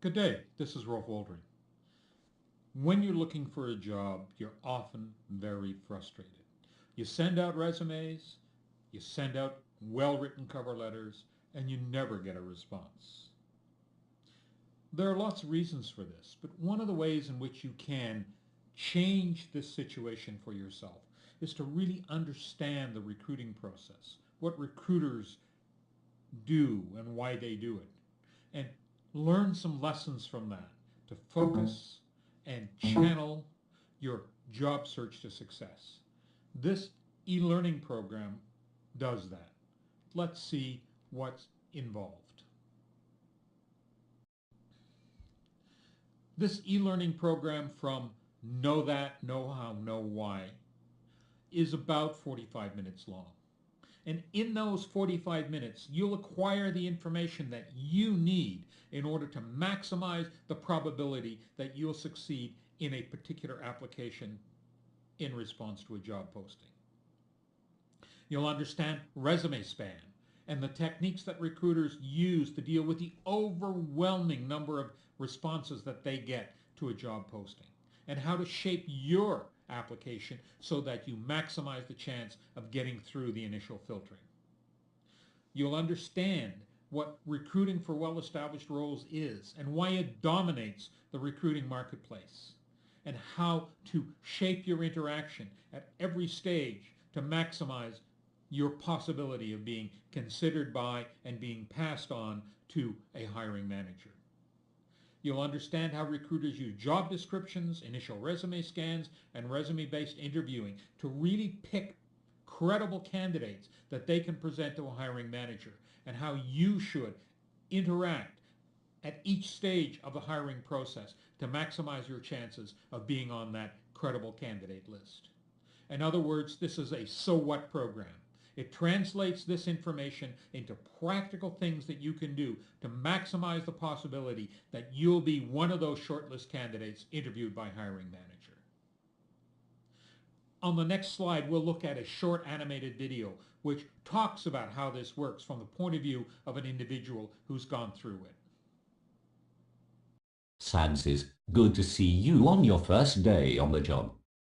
Good day, this is Roelf. When you're looking for a job, you're often very frustrated. You send out resumes, you send out well-written cover letters, and you never get a response. There are lots of reasons for this, but one of the ways in which you can change this situation for yourself is to really understand the recruiting process, what recruiters do and why they do it, and learn some lessons from that to focus and channel your job search to success. This e-learning program does that. Let's see what's involved. This e-learning program from Know That, Know How, Know Why is about 45 minutes long. And in those 45 minutes, you'll acquire the information that you need in order to maximize the probability that you'll succeed in a particular application in response to a job posting. You'll understand resume spam and the techniques that recruiters use to deal with the overwhelming number of responses that they get to a job posting, and how to shape your application so that you maximize the chance of getting through the initial filtering. You'll understand what recruiting for well-established roles is and why it dominates the recruiting marketplace, and how to shape your interaction at every stage to maximize your possibility of being considered by and being passed on to a hiring manager. You'll understand how recruiters use job descriptions, initial resume scans, and resume-based interviewing to really pick credible candidates that they can present to a hiring manager, and how you should interact at each stage of the hiring process to maximize your chances of being on that credible candidate list. In other words, this is a so what program. It translates this information into practical things that you can do to maximize the possibility that you'll be one of those shortlist candidates interviewed by hiring manager. On the next slide, we'll look at a short animated video which talks about how this works from the point of view of an individual who's gone through it. Sads, good to see you on your first day on the job.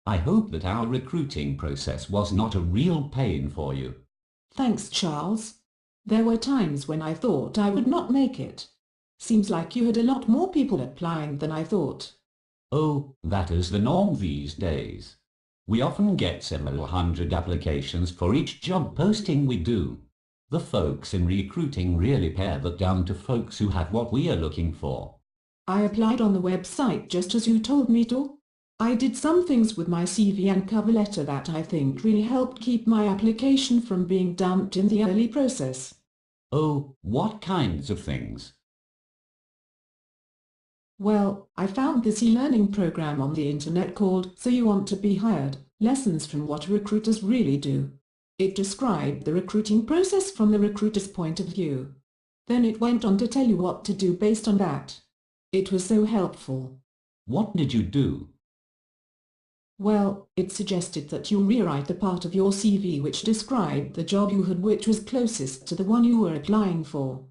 I hope that our recruiting process was not a real pain for you. Thanks, Charles. There were times when I thought I would not make it. Seems like you had a lot more people applying than I thought. Oh, that is the norm these days. We often get several hundred applications for each job posting we do. The folks in recruiting really pare that down to folks who have what we are looking for. I applied on the website just as you told me to. I did some things with my CV and cover letter that I think really helped keep my application from being dumped in the early process. Oh, what kinds of things? Well, I found this e-learning program on the internet called So You Want to Be Hired, Lessons from What Recruiters Really Do. It described the recruiting process from the recruiter's point of view. Then it went on to tell you what to do based on that. It was so helpful. What did you do? Well, it suggested that you rewrite the part of your CV which described the job you had which was closest to the one you were applying for.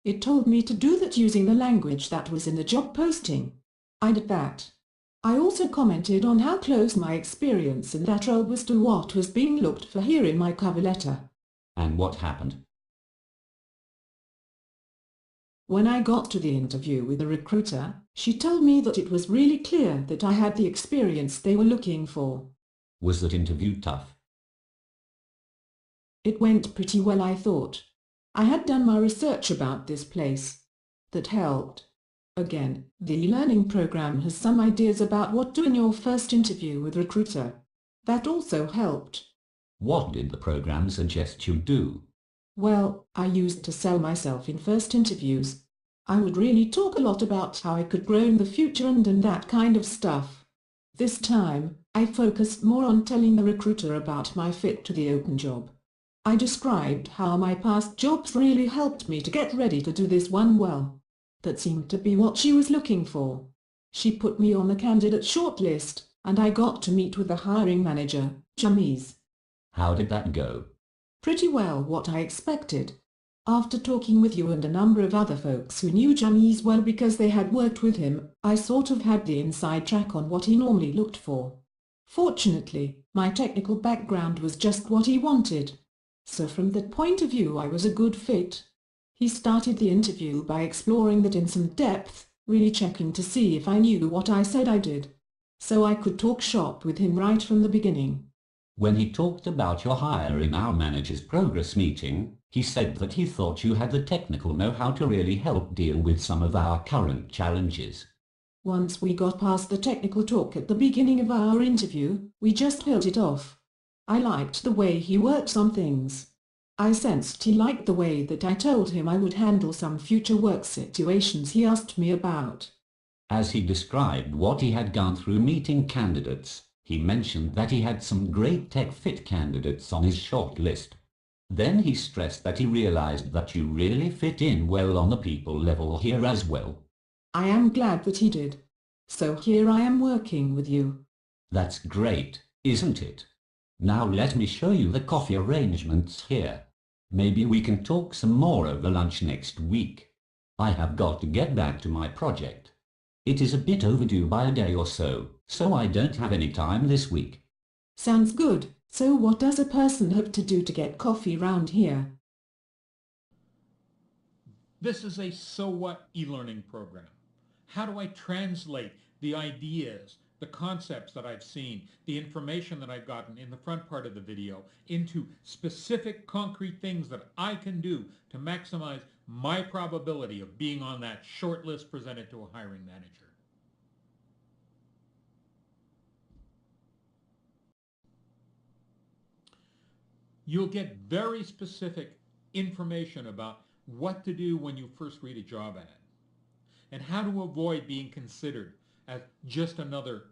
It told me to do that using the language that was in the job posting. I did that. I also commented on how close my experience in that role was to what was being looked for here in my cover letter. And what happened? When I got to the interview with the recruiter, she told me that it was really clear that I had the experience they were looking for. Was that interview tough? It went pretty well, I thought. I had done my research about this place. That helped. Again, the e-learning program has some ideas about what to do in your first interview with recruiter. That also helped. What did the program suggest you do? Well, I used to sell myself in first interviews. I would really talk a lot about how I could grow in the future and that kind of stuff. This time, I focused more on telling the recruiter about my fit to the open job. I described how my past jobs really helped me to get ready to do this one well. That seemed to be what she was looking for. She put me on the candidate shortlist, and I got to meet with the hiring manager, James. How did that go? Pretty well what I expected. After talking with you and a number of other folks who knew Jamies well because they had worked with him, I sort of had the inside track on what he normally looked for. Fortunately, my technical background was just what he wanted. So from that point of view I was a good fit. He started the interview by exploring that in some depth, really checking to see if I knew what I said I did. So I could talk shop with him right from the beginning. When he talked about your hire in our manager's progress meeting, he said that he thought you had the technical know-how to really help deal with some of our current challenges. Once we got past the technical talk at the beginning of our interview, we just hit it off. I liked the way he works on things. I sensed he liked the way that I told him I would handle some future work situations he asked me about. As he described what he had gone through meeting candidates, he mentioned that he had some great tech fit candidates on his short list. Then he stressed that he realized that you really fit in well on the people level here as well. I am glad that he did. So here I am working with you. That's great, isn't it? Now let me show you the coffee arrangements here. Maybe we can talk some more over lunch next week. I have got to get back to my project. It is a bit overdue by a day or so, so I don't have any time this week. Sounds good. So what does a person have to do to get coffee round here? This is a so what e-learning program. How do I translate the ideas, the concepts that I've seen, the information that I've gotten in the front part of the video into specific concrete things that I can do to maximize my probability of being on that short list presented to a hiring manager? You'll get very specific information about what to do when you first read a job ad and how to avoid being considered as just another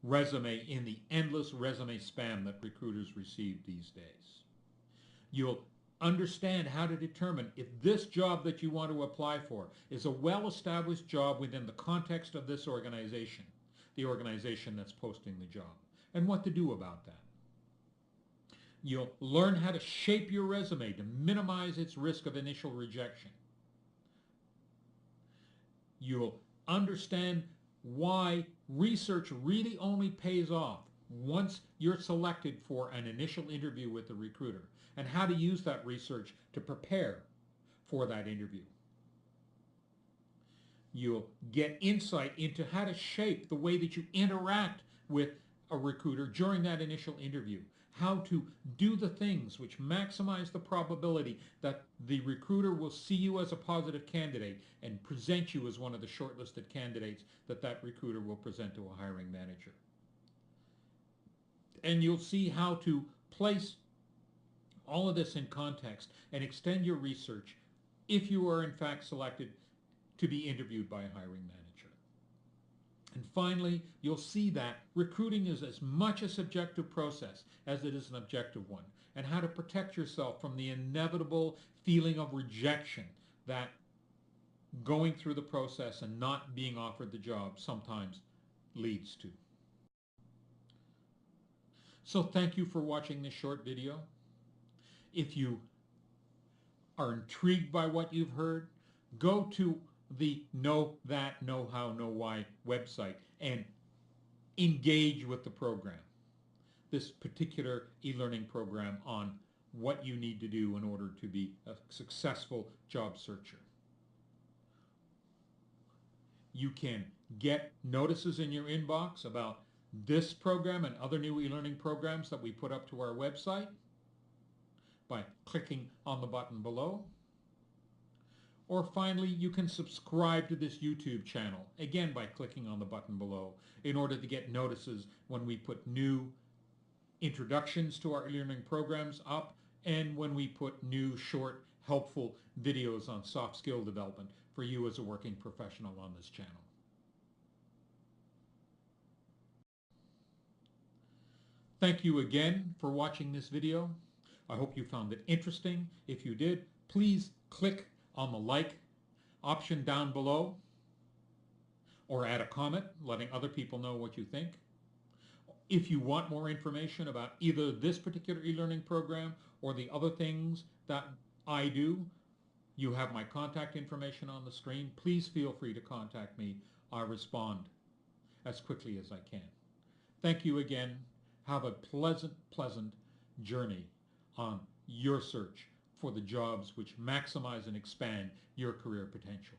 resume in the endless resume spam that recruiters receive these days. You'll understand how to determine if this job that you want to apply for is a well-established job within the context of this organization, the organization that's posting the job, and what to do about that. You'll learn how to shape your resume to minimize its risk of initial rejection. You'll understand why research really only pays off once you're selected for an initial interview with the recruiter, and how to use that research to prepare for that interview. You'll get insight into how to shape the way that you interact with a recruiter during that initial interview, how to do the things which maximize the probability that the recruiter will see you as a positive candidate and present you as one of the shortlisted candidates that that recruiter will present to a hiring manager. And you'll see how to place all of this in context and extend your research if you are in fact selected to be interviewed by a hiring manager. And finally, you'll see that recruiting is as much a subjective process as it is an objective one, and how to protect yourself from the inevitable feeling of rejection that going through the process and not being offered the job sometimes leads to. So thank you for watching this short video. If you are intrigued by what you've heard, go to the Know That, Know How, Know Why website and engage with the program, this particular e-learning program on what you need to do in order to be a successful job searcher. You can get notices in your inbox about this program and other new e-learning programs that we put up to our website by clicking on the button below. Or finally, you can subscribe to this YouTube channel, again by clicking on the button below, in order to get notices when we put new introductions to our e-learning programs up and when we put new, short, helpful videos on soft skill development for you as a working professional on this channel. Thank you again for watching this video. I hope you found it interesting. If you did, please click on the like option down below, or add a comment letting other people know what you think. If you want more information about either this particular e-learning program or the other things that I do. You have my contact information on the screen. Please feel free to contact me. I'll respond as quickly as I can. Thank you again. Have a pleasant journey on your search for the jobs which maximize and expand your career potential.